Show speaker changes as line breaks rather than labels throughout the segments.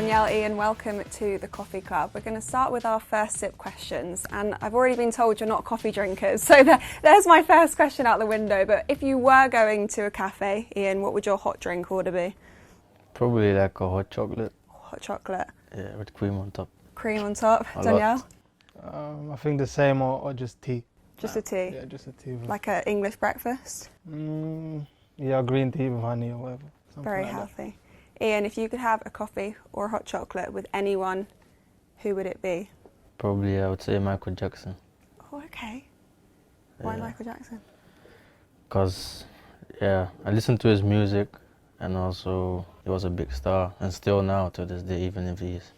Donyell, Ian, welcome to the Coffee Club. We're going to start with our first sip questions, and I've already been told you're not coffee drinkers, so there's my first question out the window. But if you were going to a cafe, Ian, what would your hot drink order be?
Probably like a hot chocolate.
Hot chocolate?
Yeah, with cream on top.
Cream on top. Donyell?
I think the same or just tea.
Just a tea?
Yeah, just a tea.
Like an English breakfast?
Yeah, green tea with honey or whatever.
Very
like
healthy. Ian, if you could have a coffee or a hot chocolate with anyone, who would it be?
Probably I would say Michael Jackson.
Oh, okay. Why
Yeah.
Michael Jackson?
Because, yeah, I listened to his music and also he was a big star and still now to this day, even if he's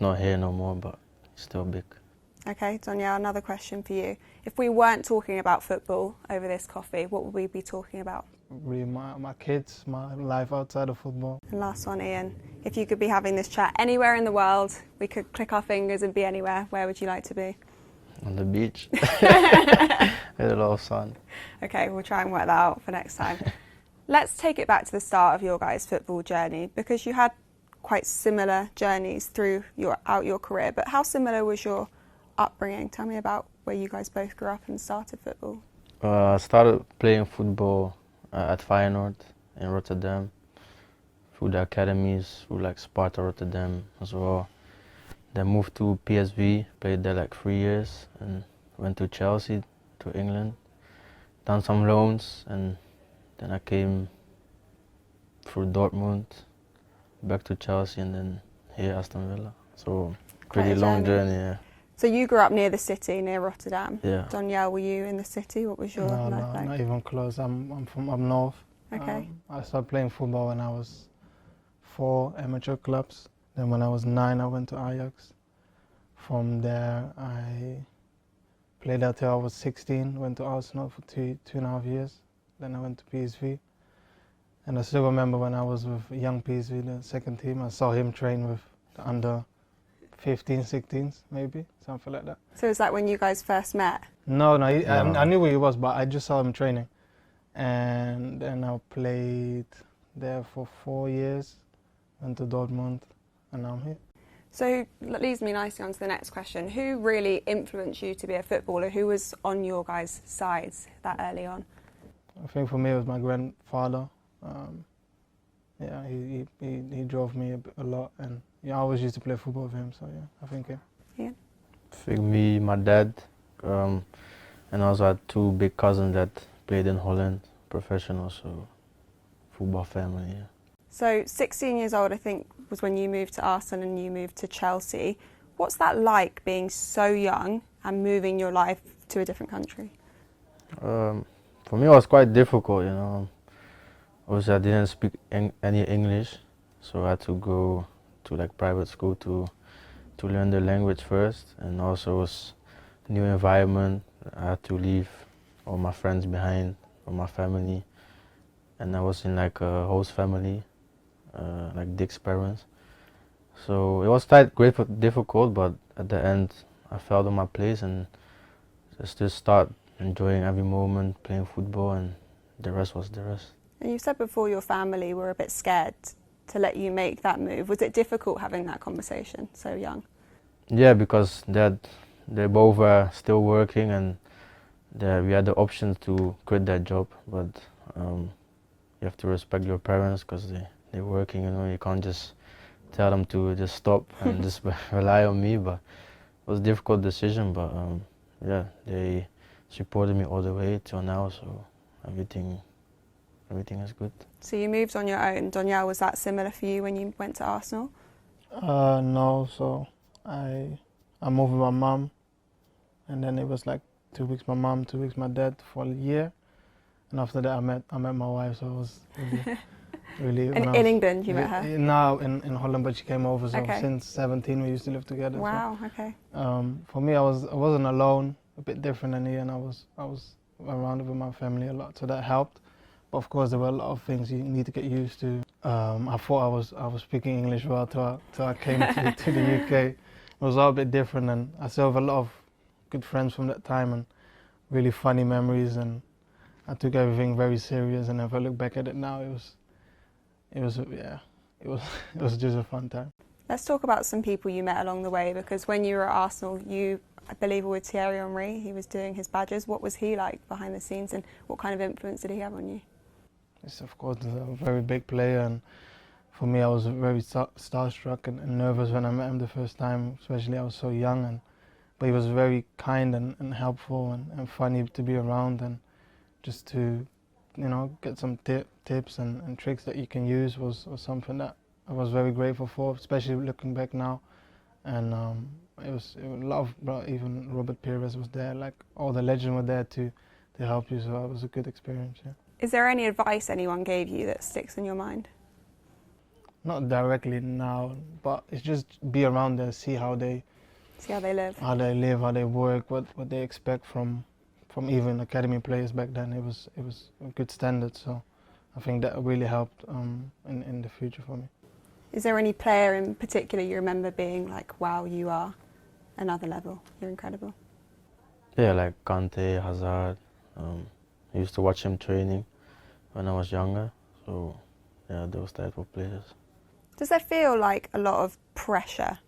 not here no more, but he's still big.
Okay, Donyell, another question for you. If we weren't talking about football over this coffee, what would we be talking about?
Really, my kids, my life outside of football.
And last one, Ian. If you could be having this chat anywhere in the world, we could click our fingers and be anywhere, where would you like to be?
On the beach. With a lot of sun.
Okay, we'll try and work that out for next time. Let's take it back to the start of your guys' football journey, because you had quite similar journeys throughout your career, but how similar was your upbringing? Tell me about where you guys both grew up and started football.
I started playing football at Feyenoord in Rotterdam, through the academies, through like Sparta Rotterdam as well. Then moved to PSV, played there like 3 years, and went to Chelsea, to England, done some loans, and then I came through Dortmund, back to Chelsea, and then here Aston Villa. So pretty long journey. Yeah.
So you grew up near the city, near Rotterdam.
Yeah.
Donyell, were you in the city? What was your life like?
Not even close. I'm from up north.
Okay.
I started playing football when I was 4, amateur clubs. Then when I was 9, I went to Ajax. From there, I played until I was 16. Went to Arsenal for 2.5 years. Then I went to PSV. And I still remember when I was with young PSV, the second team, I saw him train with the under 15, 16s, maybe, something like that.
So is that when you guys first met?
No, I knew who he was, but I just saw him training. And then I played there for 4 years, went to Dortmund, and now I'm here.
So that leads me nicely on to the next question. Who really influenced you to be a footballer? Who was on your guys' sides that early on?
I think for me it was my grandfather. Yeah, he drove me a lot, and yeah, I always used to play football with him, so yeah, I think him.
Yeah.
I think me, my dad, and also I had 2 big cousins that played in Holland, professional, so football family, yeah.
So 16 years old, I think, was when you moved to Arsenal and you moved to Chelsea. What's that like, being so young and moving your life to a different country?
For me it was quite difficult, you know. Obviously I didn't speak any English, so I had to go to like private school to learn the language first, and also it was a new environment. I had to leave all my friends behind, all my family, and I was in like a host family, like Dick's parents. So it was quite difficult, but at the end I felt on my place and just start enjoying every moment, playing football, and the rest was the rest.
And you said before your family were a bit scared to let you make that move. Was it difficult having that conversation so young?
Yeah, because they both were still working, and we had the option to quit that job, but you have to respect your parents because they're working, you know. You can't just tell them to just stop and just rely on me, but it was a difficult decision, but yeah, they supported me all the way till now, so everything is good.
So you moved on your own. Donyell, was that similar for you when you went to Arsenal?
No, so I moved with my mom, and then it was like 2 weeks my mom, 2 weeks my dad for a year, and after that I met my wife, so it was really
in England you met her?
No, in Holland, but she came over, so
Okay.
since 17 we used to live together.
Wow, okay.
So, for me I wasn't alone, a bit different than Ian. I was around with my family a lot, so that helped. But of course there were a lot of things you need to get used to. I thought I was speaking English well till I came to the UK. It was all a bit different, and I still have a lot of good friends from that time and really funny memories, and I took everything very serious, and if I look back at it now, it was just a fun time.
Let's talk about some people you met along the way, because when you were at Arsenal, you, I believe, were with Thierry Henry. He was doing his badges. What was he like behind the scenes, and what kind of influence did he have on you?
He's of course a very big player, and for me, I was very starstruck and nervous when I met him the first time, especially I was so young. But he was very kind and helpful and funny to be around, and just to, get some tips and tricks that you can use was something that I was very grateful for, especially looking back now. And it was a lot of, even Robert Pires was there, like all the legends were there to help you, so it was a good experience. Yeah.
Is there any advice anyone gave you that sticks in your mind?
Not directly now, but it's just be around there, see how they
live,
how they work, what they expect from even academy players back then. It was a good standard, so I think that really helped in the future for me.
Is there any player in particular you remember being like, wow, you are another level, you're incredible?
Yeah, like Kante, Hazard. I used to watch him training when I was younger, so yeah, those type of players.
Does there feel like a lot of pressure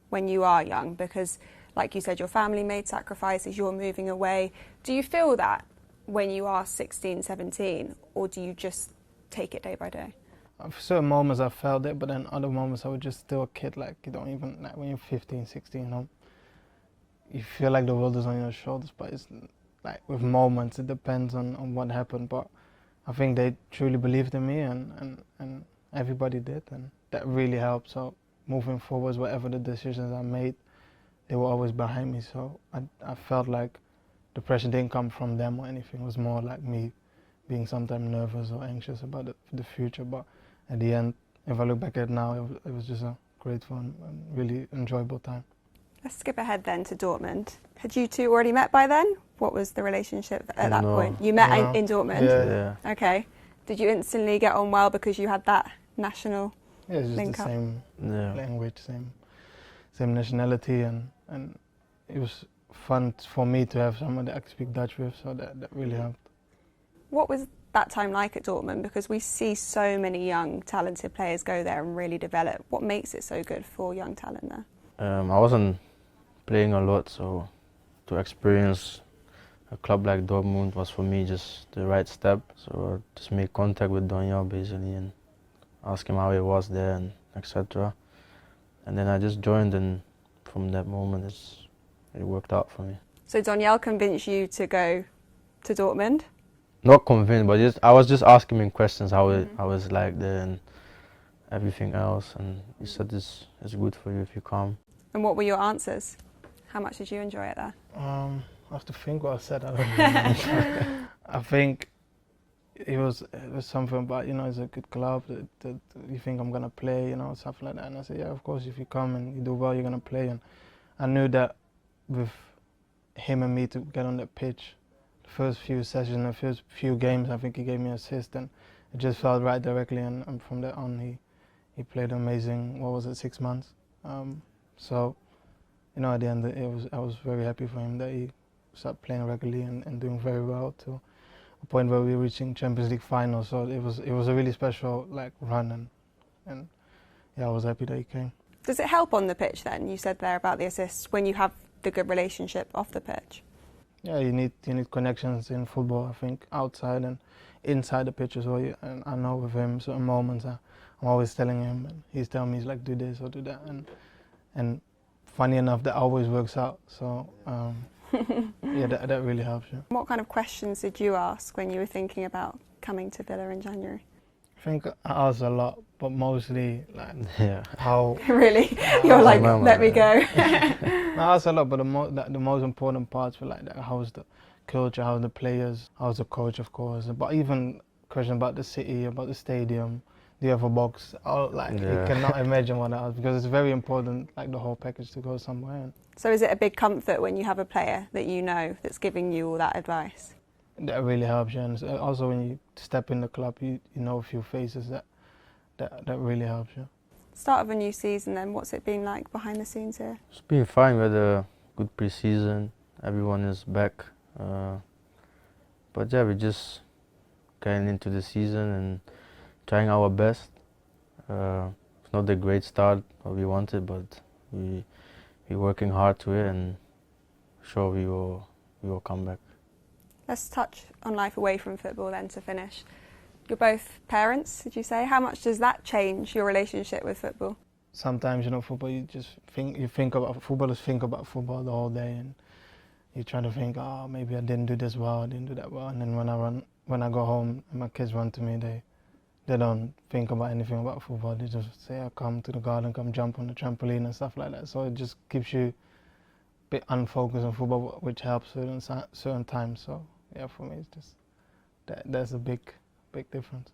when you are young? Because, like you said, your family made sacrifices, you're moving away. Do you feel that when you are 16, 17, or do you just take it day by day?
For certain moments I felt it, but then other moments I was just still a kid. Like, you don't even, like when you're 15, 16, you feel like the world is on your shoulders, but it's like with moments, it depends on what happened. But I think they truly believed in me, and everybody did, and that really helped. So moving forwards, whatever the decisions I made, they were always behind me. So I felt like the pressure didn't come from them or anything. It was more like me being sometimes nervous or anxious about the future. But at the end, if I look back at it now, it was just a great fun and really enjoyable time.
Let's skip ahead then to Dortmund. Had you two already met by then? What was the relationship at that point? You met in Dortmund?
Yeah.
Okay. Did you instantly get on well because you had that national
it's just
link
the
up?
same language, same nationality, and it was fun for me to have someone that I could speak Dutch with, so that really helped.
What was that time like at Dortmund? Because we see so many young, talented players go there and really develop. What makes it so good for young talent there?
I wasn't playing a lot, so to experience a club like Dortmund was for me just the right step. So I just made contact with Donyell basically and asked him how it was there and etc. And then I just joined, and from that moment it worked out for me.
So Donyell convinced you to go to Dortmund?
Not convinced, but I was just asking him questions how it was like there and everything else, and he said it's good for you if you come.
And what were your answers? How much did you enjoy it there?
I have to think what I said. I don't know. I think it was something about, it's a good club that you think I'm gonna play, stuff like that. And I said, yeah, of course, if you come and you do well, you're gonna play. And I knew that with him and me to get on that pitch, the first few sessions, the first few games, I think he gave me an assist, and it just felt right directly. And from that on, he played amazing. What was it, 6 months? So, at the end, I was very happy for him that he started playing regularly and doing very well to a point where we were reaching Champions League finals. So it was a really special run, and yeah, I was happy that he came.
Does it help on the pitch then? You said there about the assists when you have the good relationship off the pitch.
Yeah, you need connections in football. I think outside and inside the pitch as well. And I know with him, certain moments I'm always telling him, and he's telling me he's like, do this or do that, and funny enough, that always works out. So yeah, that really helps you.
What kind of questions did you ask when you were thinking about coming to Villa in January?
I think I asked a lot, but mostly how.
Really? You're like, let me go.
I asked a lot, but the most important parts were how's the culture, how's the players, how's the coach, of course. But even questions about the city, about the stadium. Do you have a box? You cannot imagine what I asked, because it's very important, the whole package to go somewhere.
So is it a big comfort when you have a player that you know that's giving you all that advice?
That really helps you, and also when you step in the club, you know a few faces that really helps you.
Start of a new season then, what's it been like behind the scenes here?
It's been fine. We had a good pre-season. Everyone is back. But yeah, we're just getting into the season and trying our best. not the great start what we wanted, but we're working hard to it, and sure we will come back.
Let's touch on life away from football then to finish. You're both parents, did you say? How much does that change your relationship with football?
Sometimes, you know, football, you think about footballers think about football the whole day, and you try to think, oh, maybe I didn't do this well, I didn't do that well, and then when I go home and my kids run to me, they don't think about anything about football. They just say, oh, come to the garden, come jump on the trampoline and stuff like that. So it just keeps you a bit unfocused on football, which helps certain times. So yeah, for me, it's just that's a big difference.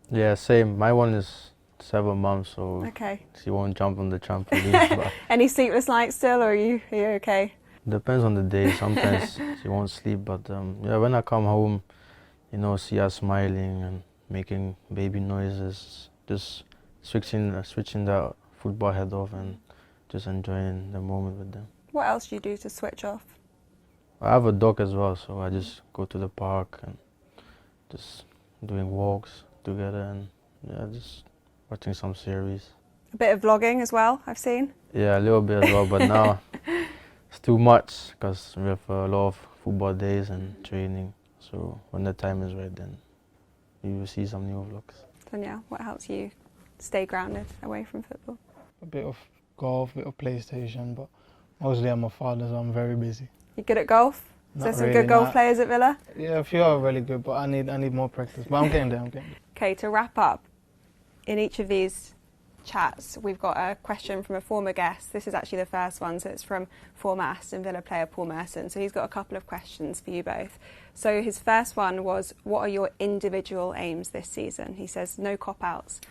Yeah, same. My one is 7 months, so
Okay.
she won't jump on the trampoline. But
Any sleepless nights still, or are you okay?
depends on the day. Sometimes she won't sleep, but yeah, when I come home, you know, see her smiling and making baby noises, just switching the football head off and just enjoying the moment with them.
What else do you do to switch off?
I have a dog as well, so I just go to the park and just doing walks together, and yeah, just watching some series.
A bit of vlogging as well, I've seen.
Yeah, a little bit as well, but now it's too much because we have a lot of football days and training. So when the time is right, then you will see some new vlogs.
Donyell, what helps you stay grounded away from football?
A bit of golf, a bit of PlayStation, but mostly I'm a father, so I'm very busy.
You good at golf? Is there some good golf players at Villa?
Yeah, a few are really good, but I need more practice. But I'm getting there.
Okay, to wrap up, in each of these chats, we've got a question from a former guest. This is actually the first one, so it's from former Aston Villa player Paul Maatsen. So he's got a couple of questions for you both. So his first one was, what are your individual aims this season? He says no cop-outs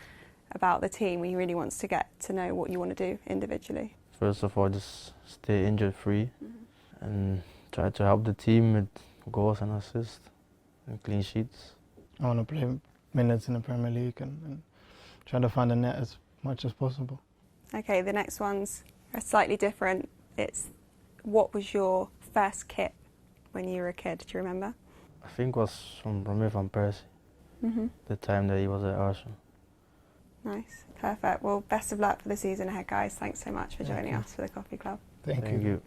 about the team. He really wants to get to know what you want to do individually.
First of all, just stay injury-free and try to help the team with goals and assists and clean sheets.
I want to play minutes in the Premier League and try to find the net as much as possible.
Okay, the next one's slightly different. It's, what was your first kit when you were a kid? Do you remember?
I think it was from Persie, the time that he was at Arsenal.
Nice, perfect. Well, best of luck for the season ahead, guys. Thanks so much for joining us for the Coffee Club.
Thank you.
Thank you.